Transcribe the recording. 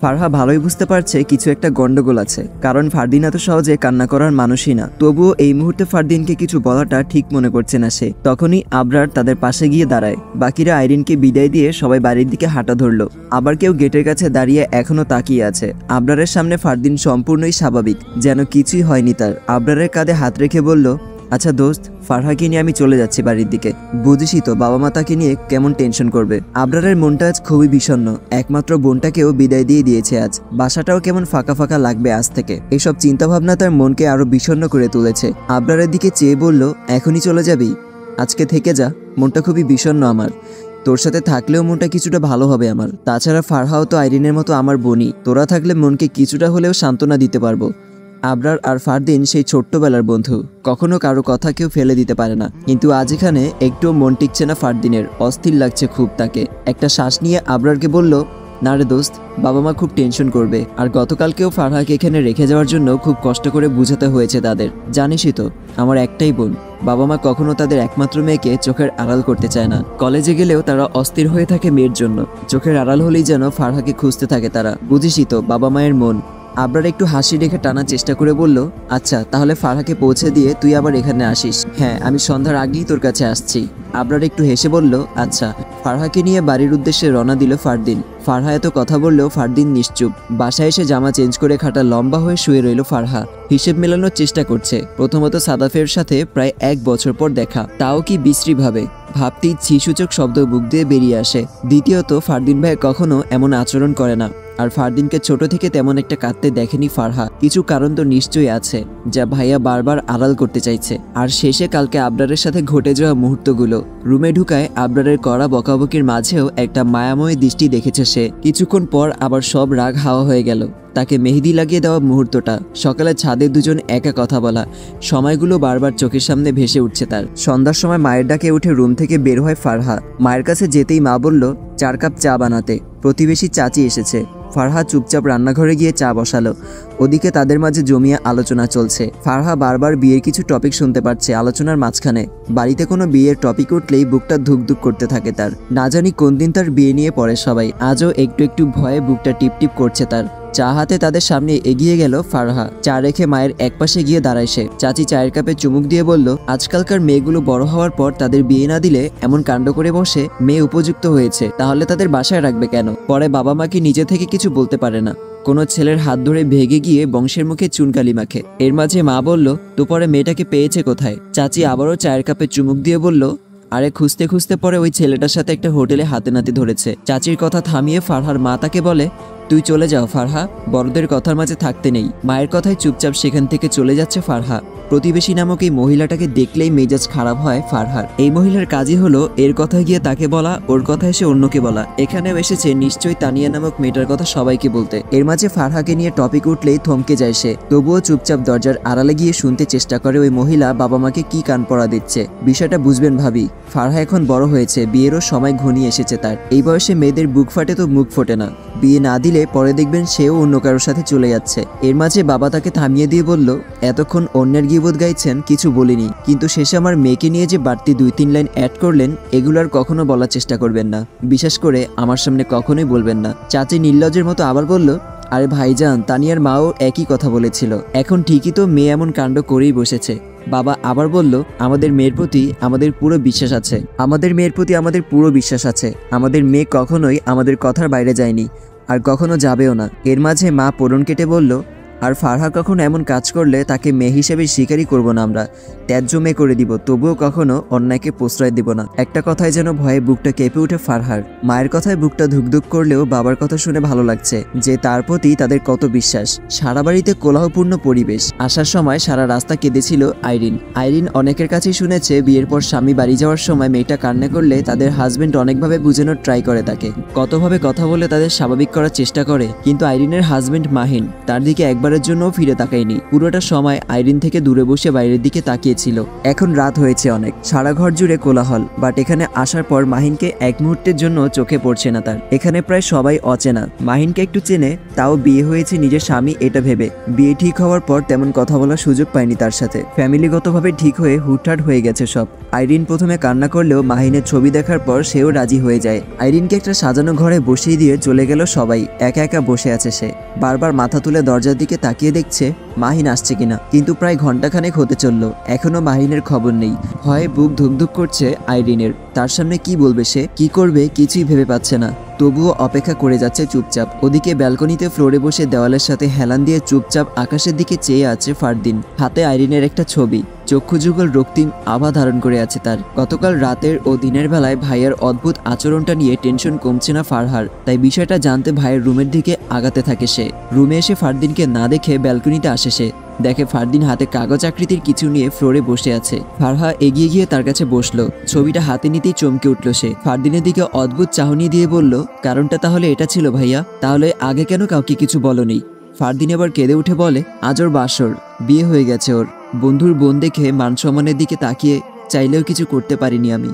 ফারহা ভালোই বুঝতে পারছে কিছু একটা গন্ডগোল আছে, কারণ ফারদিন এত সহজে কান্না করার মানুষই না। তবুও এই মুহূর্তে ফারদিনকে কিছু বলাটা ঠিক মনে করছে না সে। তখনই আবরার তাদের পাশে গিয়ে দাঁড়ায়। বাকিরা আইরিনকে বিদায় দিয়ে সবাই বাড়ির দিকে হাঁটা ধরলো। আবার কেউ গেটের কাছে দাঁড়িয়ে এখনো তাকিয়ে আছে। আবরারের সামনে ফারদিন সম্পূর্ণই স্বাভাবিক, যেন কিছুই হয়নি তার। আবরারের কাঁধে হাত রেখে বলল, আচ্ছা দোস্ত, ফারহাকে নিয়ে আমি চলে যাচ্ছি বাড়ির দিকে। বুঝিসই তো বাবা মা তাকে নিয়ে কেমন টেনশন করবে। আবরারের মনটা আজ খুবই বিষণ্ণ। একমাত্র বোনটাকেও বিদায় দিয়ে দিয়েছে আজ। বাসাটাও কেমন ফাঁকা ফাঁকা লাগবে আজ থেকে। এইসব চিন্তাভাবনা তার মনকে আরো বিষণ্ণ করে তুলেছে। আবরারের দিকে চেয়ে বলল, এখনই চলে যাবি? আজকে থেকে যা, মনটা খুবই বিষণ্ণ আমার। তোর সাথে থাকলেও মনটা কিছুটা ভালো হবে আমার। তাছাড়া ফারহাও তো আইরিনের মতো আমার বোনই। তোরা থাকলে মনকে কিছুটা হলেও সান্ত্বনা দিতে পারবো। আবরার আর ফারদিন সেই ছোট্টবেলার বন্ধু, কখনো কারো কথা কেউ ফেলে দিতে পারে না। কিন্তু আজ এখানে একটুও মন টিকছে না ফারদিনের, অস্থির লাগছে খুব তাকে। একটা শ্বাস নিয়ে আবরারকে বলল, না রে দোস্ত, বাবা মা খুব টেনশন করবে। আর গতকালকেও ফারহাকে এখানে রেখে যাওয়ার জন্য খুব কষ্ট করে বুঝাতে হয়েছে তাদের। জানিসই তো আমার একটাই বোন। বাবা মা কখনো তাদের একমাত্র মেয়েকে চোখের আড়াল করতে চায় না। কলেজে গেলেও তারা অস্থির হয়ে থাকে মেয়ের জন্য। চোখের আড়াল হলেই যেন ফারহাকে খুঁজতে থাকে তারা। বুঝিসই তো বাবা মায়ের মন। আবরার একটু হাসি রেখে টানার চেষ্টা করে বলল, আচ্ছা তাহলে ফারহাকে পৌঁছে দিয়ে তুই আবার এখানে আসিস। হ্যাঁ, আমি সন্ধ্যার আগেই তোর কাছে আসছি। আবরার একটু হেসে বলল, আচ্ছা। ফারহাকে নিয়ে বাড়ির উদ্দেশ্যে রওনা দিল ফারদিন। ফারহা এত কথা বললেও ফারদিন নিশ্চুপ। বাসায় এসে জামা চেঞ্জ করে খাটা লম্বা হয়ে শুয়ে রইল ফারহা। হিসেব মেলানোর চেষ্টা করছে। প্রথমত সাদাফের সাথে প্রায় 1 বছর পর দেখা, তাও কি বিশ্রী ভাবে। ভাবতেই ছিসূচক শব্দ বুক দিয়ে বেরিয়ে আসে। দ্বিতীয়ত ফারদিন ভাই কখনো এমন আচরণ করে না। আর ফারদিনকে ছোট থেকে তেমন একটা কাঁদতে দেখেনি ফারহা। কিছু কারণ তো নিশ্চয়ই আছে, যা ভাইয়া বারবার আড়াল করতে চাইছে। আর শেষে কালকে আবরারের সাথে ঘটে যাওয়া মুহূর্তগুলো। রুমে ঢুকায় আবরারের কড়া বকাবকির মাঝেও একটা মায়াময় দৃষ্টি দেখেছে সে। কিছুক্ষণ পর আবার সব রাগ হাওয়া হয়ে গেল। তাকে মেহেদি লাগিয়ে দেওয়া মুহূর্তটা, সকালে ছাদে দুজন একা কথা বলা, সময়গুলো বারবার চোখের সামনে ভেসে উঠছে তার। সন্ধ্যার সময় মায়ের ডাকে উঠে রুম থেকে বের হয় ফারহা। মায়ের কাছে যেতেই মা বলল, 4 কাপ চা বানাতে। প্রতিবেশী চাচি এসেছে। ফারহা চুপচাপ রান্নাঘরে গিয়ে চা বসালো। ওদিকে তাদের মাঝে জমিয়ে আলোচনা চলছে। ফারহা বারবার বিয়ের কিছু টপিক শুনতে পাচ্ছে আলোচনার মাঝখানে। বাড়িতে কোনো বিয়ের টপিক উঠলেই বুকটা ধুকধুক করতে থাকে তার। না জানি কোন দিন তার বিয়ে নিয়ে পড়ে সবাই। আজও একটু একটু ভয়ে বুকটা টিপটিপ করছে তার। চা হাতে তাদের সামনে এগিয়ে গেল ফারহা। চা রেখে মায়ের একপাশে গিয়ে দাঁড়ায় সে। চাচি চায়ের কাপে চুমুক দিয়ে বলল, আজকালকার মেয়েগুলো বড় হওয়ার পর তাদের বিয়ে না দিলে এমন কাণ্ড করে বসে। মেয়ে উপযুক্ত হয়েছে, তাহলে তাদের বাসায় রাখবে কেন? পরে বাবা মা কি নিজে থেকে কিছু বলতে পারে না? কোনো ছেলের হাত ধরে ভেগে গিয়ে বংশের মুখে চুনকালি মাখে। এর মাঝে মা বলল, তো পরে মেয়েটাকে পেয়েছে কোথায়? চাচি আবারও চায়ের কাপে চুমুক দিয়ে বলল, আরে খুঁজতে খুঁজতে পরে ওই ছেলেটার সাথে একটা হোটেলে হাতে নাতে ধরেছে। চাচির কথা থামিয়ে ফারহার মা তাকে বলে, তুই চলে যাও ফারহা, বড়দের কথার মাঝে থাকতে নেই। মায়ের কথায় চুপচাপ সেখান থেকে চলে যাচ্ছে ফারহা। প্রতিবেশী নামক এই মহিলাটাকে দেখলেই মেজাজ খারাপ হয় ফারহার। এই মহিলার কাজই হলো এর কথা গিয়ে তাকে বলা, ওর কথা এসে অন্যকে বলা। এখানেও এসেছে নিশ্চয়ই তানিয়া নামক মেয়েটার কথা সবাইকে বলতে। এর মাঝে ফারহাকে নিয়ে টপিক উঠলেই থমকে যায় সে। তবুও চুপচাপ দরজার আড়ালে গিয়ে শুনতে চেষ্টা করে ওই মহিলা বাবা মাকে কি কান পড়া দিচ্ছে। বিষয়টা বুঝবেন ভাবি, ফারহা এখন বড় হয়েছে, বিয়েরও সময় ঘনিয়ে এসেছে তার। এই বয়সে মেয়েদের বুক ফাটে তো মুখ ফোটে না। বিয়ে না দিলে পরে দেখবেন সেও অন্য কারোর সাথে চলে যাচ্ছে। এর মাঝে বাবা তাকে থামিয়ে দিয়ে বলল, এতক্ষণ অন্যের গিবত গাইছেন, কিছু বলিনি, কিন্তু শেষে আমার মেয়েকে নিয়ে যে বাড়তি 2-3 লাইন অ্যাড করলেন, এগুলো আর কখনো বলার চেষ্টা করবেন না। বিশেষ করে আমার সামনে কখনোই বলবেন না। চাচি নির্লজ্জের মতো আবার বলল, আরে ভাইজান, তানিয়ার মাও একই কথা বলেছিল। এখন ঠিকই তো মেয়ে এমন কাণ্ড করেই বসেছে। বাবা আবার বলল, আমাদের মেয়ের প্রতি আমাদের পুরো বিশ্বাস আছে। আমাদের মেয়ের প্রতি আমাদের পুরো বিশ্বাস আছে। আমাদের মেয়ে কখনোই আমাদের কথার বাইরে যায়নি, আর কখনো যাবেও না। এর মাঝে মা পোড়ন কেটে বলল, আর ফারহা কখনো এমন কাজ করলে তাকে মেয়ে হিসেবে স্বীকারই করব না আমরা, ত্যায্য মেয়ে করে দিব, তবুও কখনো অন্যায়কে প্রশ্রয় দিব না। একটা কথায় যেন ভয়ে বুকটা কেঁপে উঠে ফারহার। মায়ের কথায় বুকটা ধুকধুক করলেও বাবার কথা শুনে ভালো লাগছে যে তার প্রতি তাদের কত বিশ্বাস। সারা বাড়িতে কোলাহলপূর্ণ পরিবেশ। আসার সময় সারা রাস্তা কেঁদেছিল আইরিন। আইরিন অনেকের কাছেই শুনেছে বিয়ের পর স্বামী বাড়ি যাওয়ার সময় মেয়েটা কান্না করলে তাদের হাজবেন্ড অনেকভাবে বুঝানোর ট্রাই করে তাকে, কতভাবে কথা বলে তাদের স্বাভাবিক করার চেষ্টা করে। কিন্তু আইরিনের হাজবেন্ড মাহিন তার দিকে একবার একবারের জন্য ফিরে তাকায়নি। পুরোটা সময় আইরিন থেকে দূরে বসে বাইরের দিকে তাকিয়েছিল। এখন রাত হয়েছে অনেক, সারা ঘর জুড়ে কোলাহল, বাট এখানে আসার পর মাহিনকে এক মুহূর্তের জন্য চোখে পড়ছে না তার। এখানে প্রায় সবাই অচেনা, মাহিনকে একটু চেনে, তাও বিয়ে হয়েছে নিজের স্বামী এটা ভেবে। বিয়ে ঠিক হওয়ার পর তেমন কথা বলার সুযোগ পায়নি তার সাথে, ফ্যামিলিগতভাবে ঠিক হয়ে হুটহাট হয়ে গেছে সব। আইরিন প্রথমে কান্না করলেও মাহিনের ছবি দেখার পর সেও রাজি হয়ে যায়। আইরিনকে একটা সাজানো ঘরে বসিয়ে দিয়ে চলে গেল সবাই, একা একা বসে আছে সে। বারবার মাথা তুলে দরজার দিকে তাকিয়ে দেখছে মাহিন আসছে কিনা, কিন্তু প্রায় ঘন্টাখানেক হতে চলল, এখনো মাহিনের খবর নেই। ভয়ে বুক ধুকধুক করছে আইরিনের। তার সামনে কি বলবে সে, কি করবে কিছুই ভেবে পাচ্ছে না। তবুও অপেক্ষা করে যাচ্ছে চুপচাপ। ওদিকে ব্যালকনিতে ফ্লোরে বসে দেওয়ালের সাথে হেলান দিয়ে চুপচাপ আকাশের দিকে চেয়ে আছে ফারদিন, হাতে আইরিনের একটা ছবি। চক্ষু যুগল রক্তিম আভা ধারণ করে আছে তার। গতকাল রাতের ও দিনের বেলায় ভাইয়ের অদ্ভুত আচরণটা নিয়ে টেনশন কমছে না ফারহার, তাই বিষয়টা জানতে ভাইয়ের রুমের দিকে আগাতে থাকে সে। রুমে এসে ফারদিনকে না দেখে ব্যালকনিতে আসে সে, দেখে ফারদিন হাতে কাগজ আকৃতির কিছু নিয়ে ফ্লোরে বসে আছে। ফারহা এগিয়ে গিয়ে তার কাছে বসলো, ছবিটা হাতে নিতেই চমকে উঠল সে। ফারদিনের দিকে অদ্ভুত চাহনি দিয়ে বলল, কারণটা তাহলে এটা ছিল ভাইয়া? তাহলে আগে কেন কাউকে কিছু বলনি? ফারদিন এবার কেঁদে উঠে বলে, আজ ওর বাসর, বিয়ে হয়ে গেছে ওর। বন্ধুর বোন দেখে মান সম্মানের দিকে তাকিয়ে চাইলেও কিছু করতে পারিনি আমি।